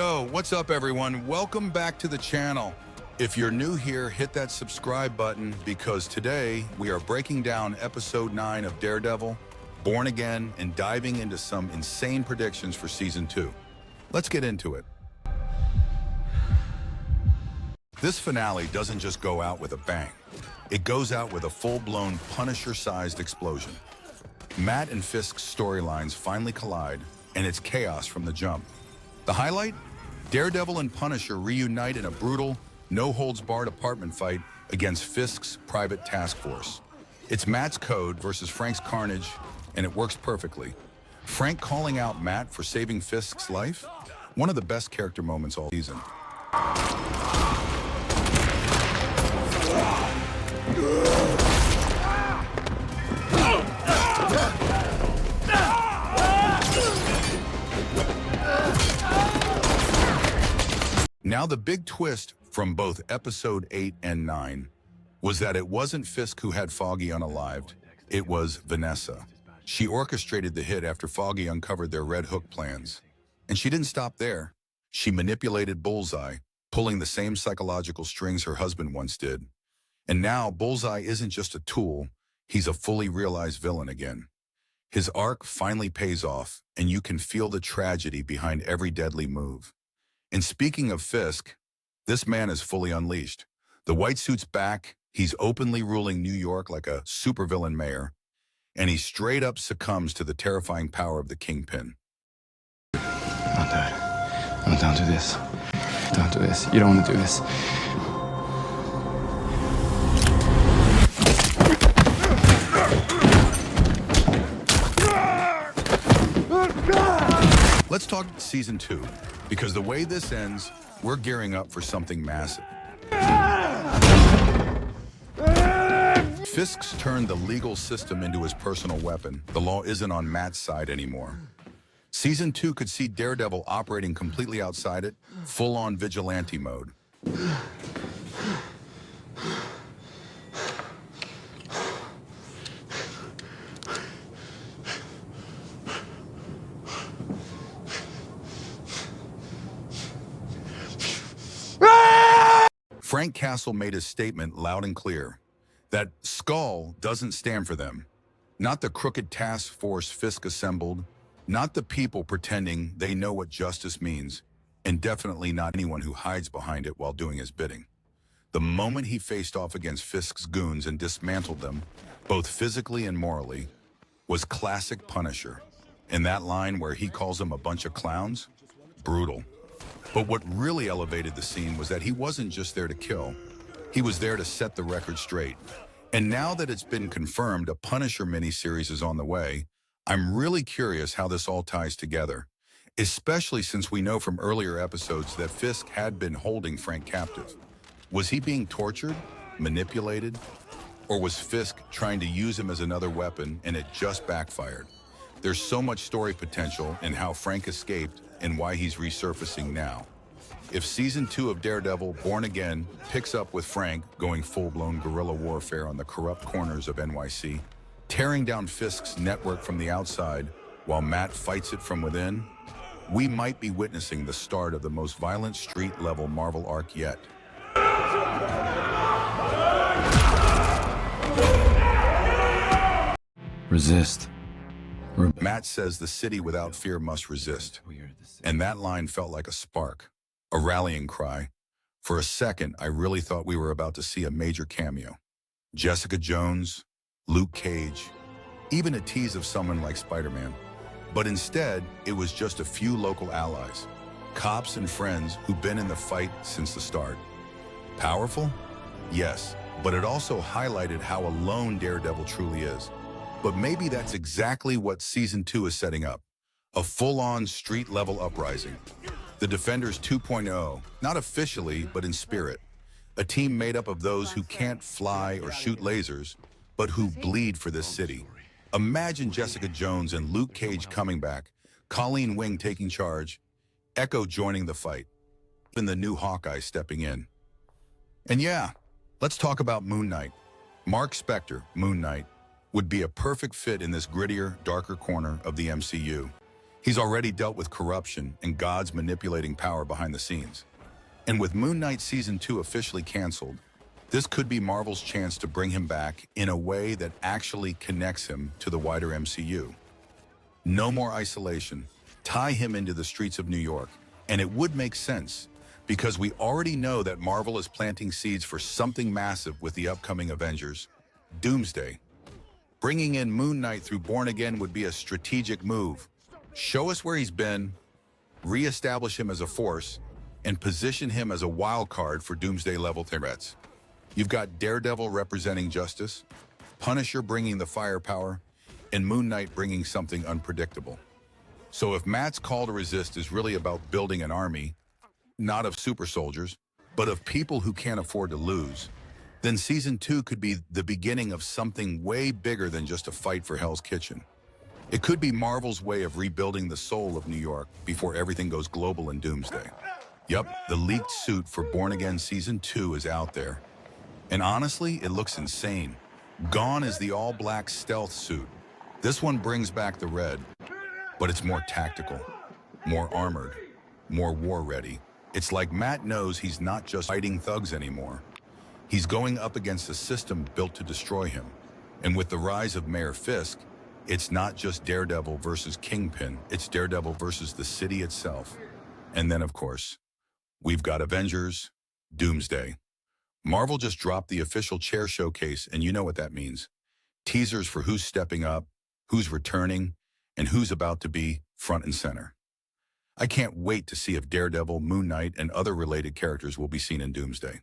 Yo, what's up everyone? Welcome back to the channel. If you're new here, hit that subscribe button because today we are breaking down episode 9 of Daredevil, Born Again, and diving into some insane predictions for season 2. Let's get into it. This finale doesn't just go out with a bang. It goes out with a full-blown Punisher-sized explosion. Matt and Fisk's storylines finally collide, and it's chaos from the jump. The highlight? Daredevil and Punisher reunite in a brutal, no-holds-barred apartment fight against Fisk's private task force. It's Matt's code versus Frank's carnage, and it works perfectly. Frank calling out Matt for saving Fisk's life? One of the best character moments all season. Now the big twist from both episode 8 and 9 was that it wasn't Fisk who had Foggy unalived, it was Vanessa. She orchestrated the hit after Foggy uncovered their Red Hook plans. And she didn't stop there. She manipulated Bullseye, pulling the same psychological strings her husband once did. And now Bullseye isn't just a tool, he's a fully realized villain again. His arc finally pays off, and you can feel the tragedy behind every deadly move. And speaking of Fisk, this man is fully unleashed. The white suit's back, he's openly ruling New York like a supervillain mayor, and he straight up succumbs to the terrifying power of the Kingpin. Don't do it. No, don't do this. Don't do this. You don't want to do this. Let's talk season 2, because the way this ends, we're gearing up for something massive. Fisk's turned the legal system into his personal weapon. The law isn't on Matt's side anymore. Season 2 could see Daredevil operating completely outside it, full-on vigilante mode. Frank Castle made his statement loud and clear, that Skull doesn't stand for them. Not the crooked task force Fisk assembled, not the people pretending they know what justice means, and definitely not anyone who hides behind it while doing his bidding. The moment he faced off against Fisk's goons and dismantled them, both physically and morally, was classic Punisher. And that line where he calls them a bunch of clowns? Brutal. But what really elevated the scene was that he wasn't just there to kill. He was there to set the record straight. And now that it's been confirmed a Punisher miniseries is on the way, I'm really curious how this all ties together, especially since we know from earlier episodes that Fisk had been holding Frank captive. Was he being tortured, manipulated, or was Fisk trying to use him as another weapon and it just backfired? There's so much story potential in how Frank escaped and why he's resurfacing now. If season 2 of Daredevil, Born Again, picks up with Frank going full-blown guerrilla warfare on the corrupt corners of NYC, tearing down Fisk's network from the outside while Matt fights it from within, we might be witnessing the start of the most violent street-level Marvel arc yet. Resist. Matt says the city without fear must resist. And that line felt like a spark, a rallying cry. For a second, I really thought we were about to see a major cameo. Jessica Jones, Luke Cage, even a tease of someone like Spider-Man. But instead, it was just a few local allies, cops and friends who've been in the fight since the start. Powerful? Yes, but it also highlighted how alone Daredevil truly is. But maybe that's exactly what season 2 is setting up. A full-on street-level uprising. The Defenders 2.0, not officially, but in spirit. A team made up of those who can't fly or shoot lasers, but who bleed for this city. Imagine Jessica Jones and Luke Cage coming back, Colleen Wing taking charge, Echo joining the fight, and the new Hawkeye stepping in. And yeah, let's talk about Moon Knight. Mark Spector, Moon Knight, would be a perfect fit in this grittier, darker corner of the MCU. He's already dealt with corruption and God's manipulating power behind the scenes. And with Moon Knight Season 2 officially canceled, this could be Marvel's chance to bring him back in a way that actually connects him to the wider MCU. No more isolation. Tie him into the streets of New York. And it would make sense, because we already know that Marvel is planting seeds for something massive with the upcoming Avengers, Doomsday. Bringing in Moon Knight through Born Again would be a strategic move. Show us where he's been, re-establish him as a force, and position him as a wild card for Doomsday-level threats. You've got Daredevil representing justice, Punisher bringing the firepower, and Moon Knight bringing something unpredictable. So if Matt's call to resist is really about building an army, not of super soldiers, but of people who can't afford to lose, then Season 2 could be the beginning of something way bigger than just a fight for Hell's Kitchen. It could be Marvel's way of rebuilding the soul of New York before everything goes global in Doomsday. Yup, the leaked suit for Born Again Season 2 is out there. And honestly, it looks insane. Gone is the all-black stealth suit. This one brings back the red, but it's more tactical, more armored, more war-ready. It's like Matt knows he's not just fighting thugs anymore. He's going up against a system built to destroy him. And with the rise of Mayor Fisk, it's not just Daredevil versus Kingpin, it's Daredevil versus the city itself. And then, of course, we've got Avengers, Doomsday. Marvel just dropped the official chair showcase, and you know what that means. Teasers for who's stepping up, who's returning, and who's about to be front and center. I can't wait to see if Daredevil, Moon Knight, and other related characters will be seen in Doomsday.